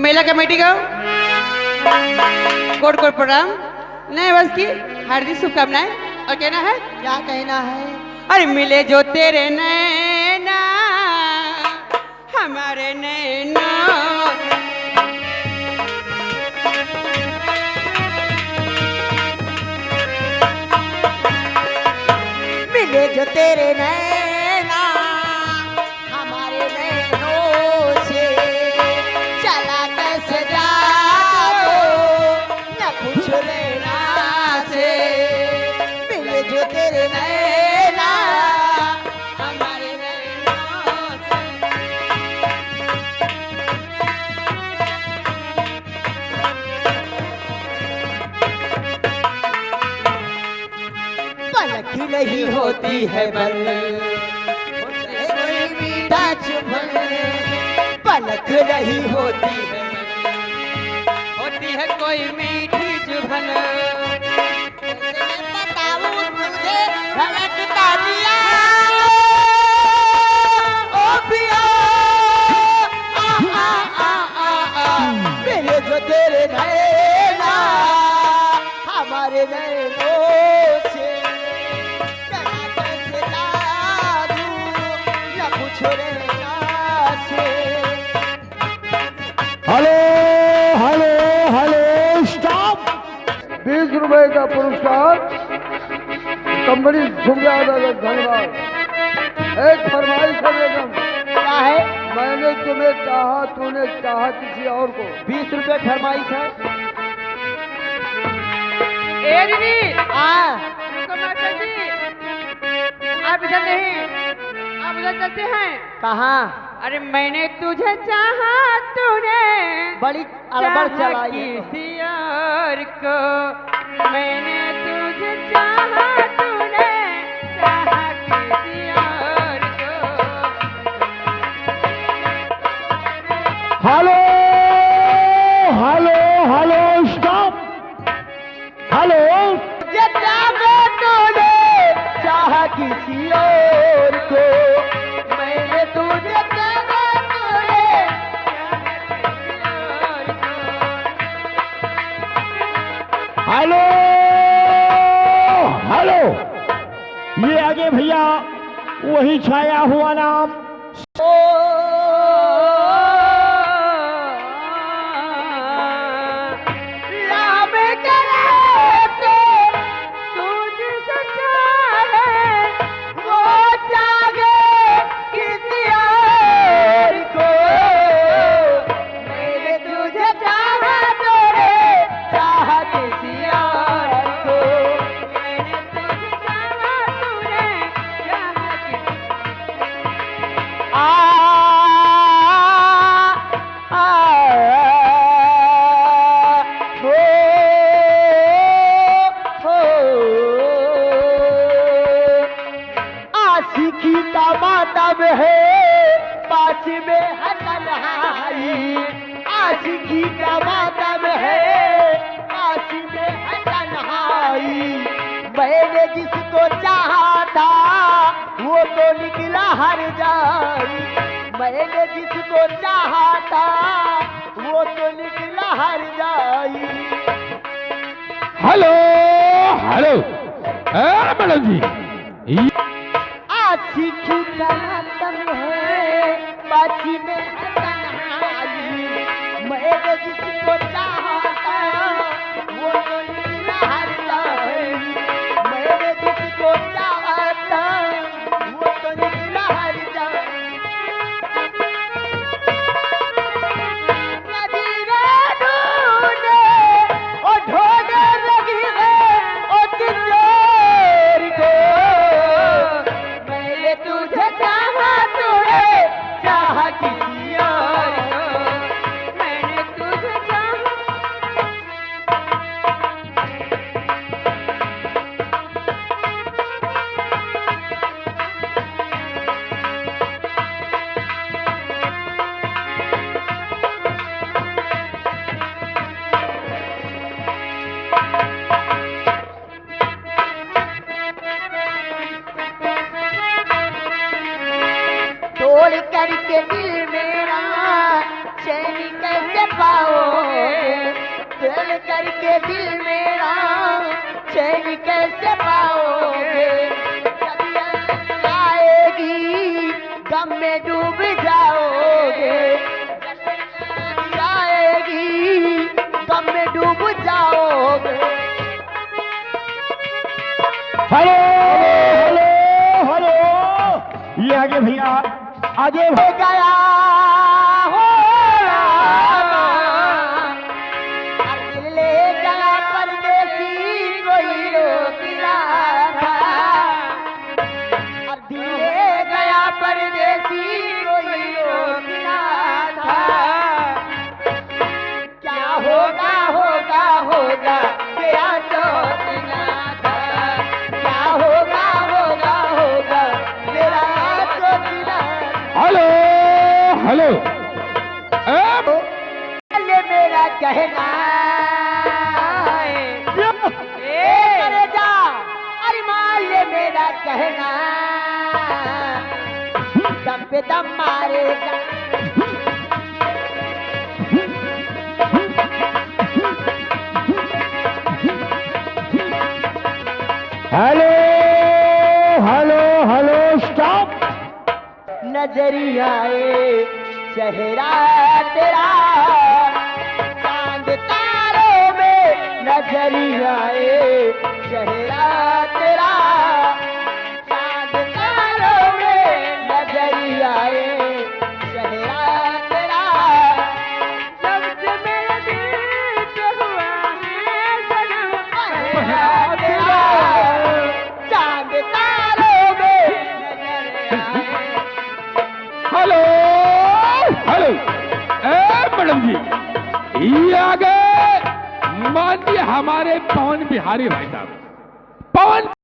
मेला committee को coat coat प्रणाम। नए वर्ष की हार्दिक शुभकामनाएं। और कहना है, क्या कहना है? अरे मिले जो तेरे नैना हमारे नैना, मिले जो तेरे नैना हमारे नैनों से, चला कैसे जाओ न कुछ लेना से। मिले जो तेरे नैना हमारे नैनों से। पलक नहीं होती है बल, कोई मीठा चुभन। पलक नहीं होती है, होती है कोई मीठी चुभन। बताऊं तुझे धड़कता दिया ओ पिया। आ, आ, आ, आ, आ। मेरे जो तेरे नैना हमारे नैनों से, चला कैसे जादू न कुछ रहना से। Hello hello hello stop. 20 रुपए का पुरस्कार कंपनी धन्यवाद। एक फरमाइश है बेगम, क्या है? मैंने तुम्हें चाहा, तूने चाहा किसी और को। 20 रुपए फरमाइश है। ए दीदी, हाँ कमाल जी, आप इधर नहीं, आप उधर चलते हैं। कहाँ? अरे मैंने तुझे चाहा, तूने बड़ी अड़बड़ चाहा चलाई है। किसी और को। मैंने तुझे चाहा, तूने चाहा किसी और को। Hello hello hello stop. Hello, ये चाहा तूने चाहा किसी और को, मैंने तुझे चाहा तूने हेलो हेलो, ये आगे भैया वही छाया हुआ नाम। राम करे तो तुझसे चाहे, वो चाहे किसी और को। मैंने तुझे चाहा, तूने चाहा किसी और को। मैंने तुझे चाहा, तूने चाहा किसी। आ आशिकी का मातम है पास में है तन्हाई। आशिकी का मातम है पास में है तन्हाई। मैंने जिसको चाहा था वो तो निकला हर जाई। मैंने जिसको चाहा था वो तो निकला हर जाई। हेलो हेलो, मैडम जी, आशिकी का मातम है बाजी में है तन्हाई। मैंने जिसको चाहा था वो तो निकला हर जाई। मैंने जिसको चाहा था वो तो निकला हर जाई। नदीरे ढूंढे और ढूंढने लगी है और तिजोरी को। मैंने तुझे चाहा, पाओगे, दिल करके दिल मेरा चैन कैसे पाओगे, जब याद आएगी गम में डूब जाओगे, जब याद आएगी गम में डूब जाओगे। हेलो हेलो हेलो, ये आगे भैया, आगे हो गया हो अब दिल ले गया परदेसी कोई रोक रहा था, अब दिल ले गया परदेसी कोई रोक रहा था, क्या होगा होगा होगा मेरा सोचना था, क्या होगा होगा होगा मेरा सोचना। हेलो हेलो, ये मेरा कहना है, अरे जा अरे मान ले मेरा कहना, दम पे दम मारेगा। Hello hello hello, stop. नजरियाए चेहरा तेरा चांद तारों में, नजरियाए चेहरा तेरा चांद तारों में, नजरियाए चेहरा तेरा, जब से मेरा दिल तो हुआ है सनम, चेहरा तेरा चांद तारों में, नजरियाए। हेलो हेलो, ए मैडम जी, ये आगे मान लीजिए हमारे पवन बिहारी भाई साहब, पवन